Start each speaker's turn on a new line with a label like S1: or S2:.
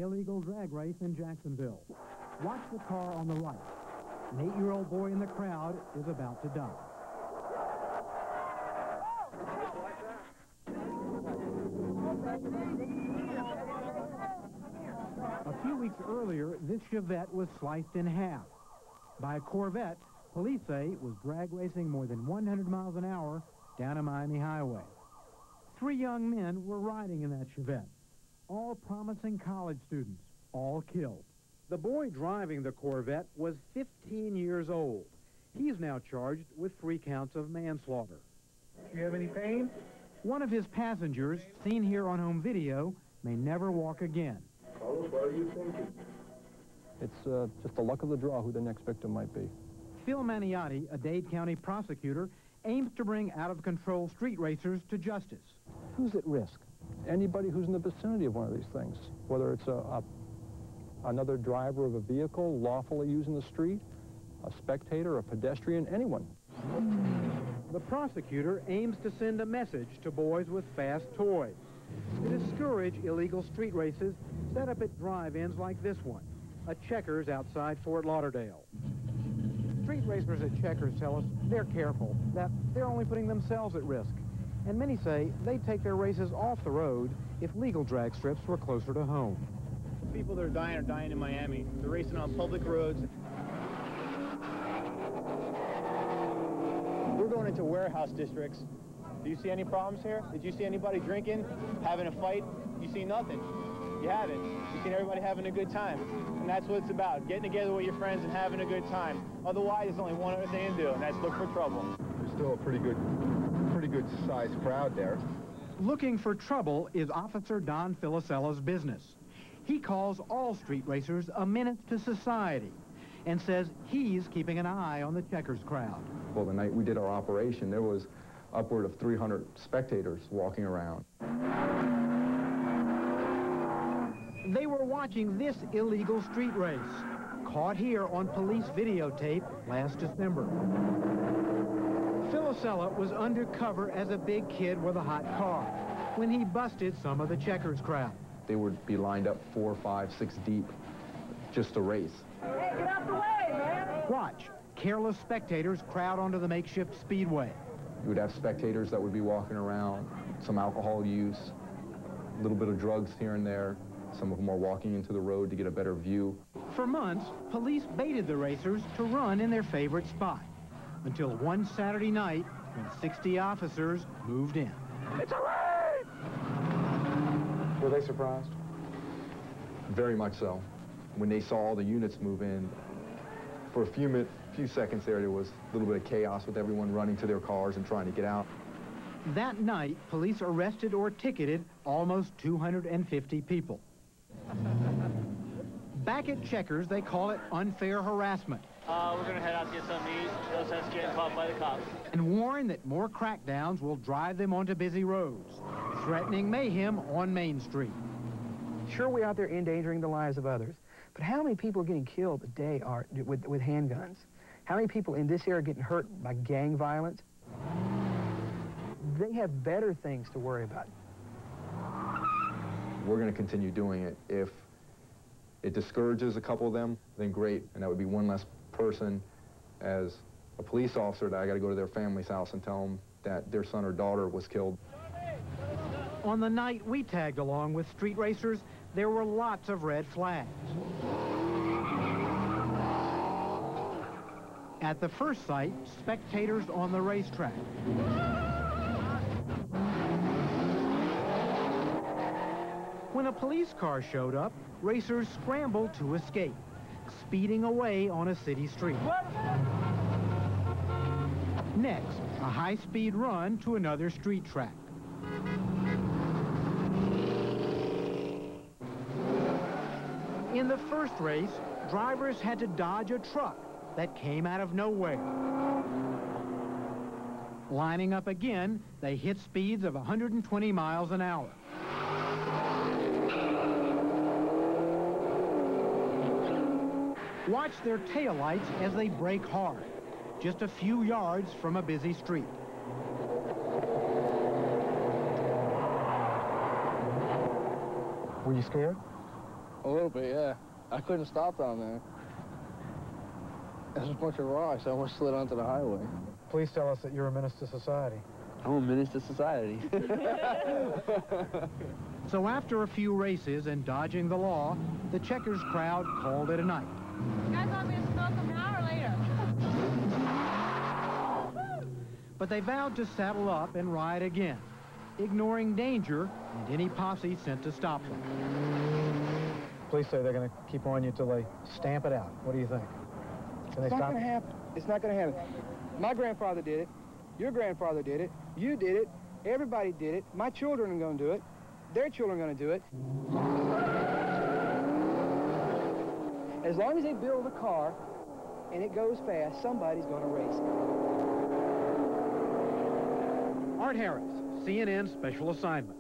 S1: illegal drag race in Jacksonville. Watch the car on the right. An 8-year-old boy in the crowd is about to die. A few weeks earlier, this Chevette was sliced in half by a Corvette. Police say it was drag racing more than 100 miles an hour down a Miami highway. 3 young men were riding in that Chevette, all promising college students, all killed. The boy driving the Corvette was 15 years old. He's now charged with 3 counts of manslaughter.
S2: Do you have any pain?
S1: One of his passengers, seen here on home video, may never walk again.
S2: Carlos, what are you thinking?
S3: It's just the luck of the draw who the next victim might be.
S1: Phil Maniotti, a Dade County prosecutor, aims to bring out-of-control street racers to justice.
S3: Who's at risk? Anybody who's in the vicinity of one of these things, whether it's another driver of a vehicle lawfully using the street, a spectator, a pedestrian, anyone.
S1: The prosecutor aims to send a message to boys with fast toys. To discourage illegal street races set up at drive-ins like this one, a Checkers outside Fort Lauderdale. Street racers at Checkers tell us they're careful, that they're only putting themselves at risk. And many say they'd take their races off the road if legal drag strips were closer to home.
S4: People that are dying in Miami. They're racing on public roads. We're going into warehouse districts. Do you see any problems here? Did you see anybody drinking, having a fight? You see nothing. You haven't. You've seen everybody having a good time. And that's what it's about, getting together with your friends and having a good time. Otherwise, there's only one other thing to do, and that's look for trouble.
S2: There's still a pretty good sized crowd there.
S1: Looking for trouble is Officer Don Filicella's business. He calls all street racers a menace to society and says he's keeping an eye on the Checkers crowd.
S5: Well, the night we did our operation, there was upward of 300 spectators walking around.
S1: They were watching this illegal street race, caught here on police videotape last December. Filicella was undercover as a big kid with a hot car when he busted some of the Checkers crowd.
S5: They would be lined up 4, 5, 6 deep just to race.
S6: Hey, get out the way, man!
S1: Watch. Careless spectators crowd onto the makeshift speedway.
S5: You would have spectators that would be walking around, some alcohol use, a little bit of drugs here and there. Some of them are walking into the road to get a better view.
S1: For months, police baited the racers to run in their favorite spot, until one Saturday night when 60 officers moved in.
S2: It's a race! Were they surprised?
S5: Very much so. When they saw all the units move in, for a few seconds there was a little bit of chaos with everyone running to their cars and trying to get out.
S1: That night, police arrested or ticketed almost 250 people. Back at Checkers, they call it unfair harassment.
S4: We're going to head out to get something to eat. No sense getting caught by the cops.
S1: And warn that more crackdowns will drive them onto busy roads, threatening mayhem on Main Street.
S7: Sure, we're out there endangering the lives of others, but how many people are getting killed a day with handguns? How many people in this area are getting hurt by gang violence? They have better things to worry about.
S5: We're going to continue doing it. If it discourages a couple of them, then great, and that would be one less person as a police officer that I got to go to their family's house and tell them that their son or daughter was killed.
S1: On the night we tagged along with street racers, there were lots of red flags. At the first site, spectators on the racetrack. When a police car showed up, racers scrambled to escape, speeding away on a city street. Next, a high-speed run to another street track. In the first race, drivers had to dodge a truck that came out of nowhere. Lining up again, they hit speeds of 120 miles an hour. Watch their taillights as they brake hard, just a few yards from a busy street.
S2: Were you scared?
S8: A little bit, yeah. I couldn't stop down there. There's a bunch of rocks. I almost slid onto the highway.
S1: Please tell us that you're a menace to society.
S8: I'm a menace to society.
S1: So after a few races and dodging the law, the Checkers crowd called it a night.
S6: You guys want me to smoke them now or later?
S1: But they vowed to saddle up and ride again, ignoring danger and any posse sent to stop them. Police say they're going to keep on you till they stamp it out. What do you think? Can they
S7: It's not
S1: stop
S7: going to
S1: it?
S7: happen. It's not going to happen. My grandfather did it. Your grandfather did it. You did it. Everybody did it. My children are going to do it. Their children are going to do it. As long as they build a car and it goes fast, somebody's going to race it.
S1: Art Harris, CNN Special Assignment.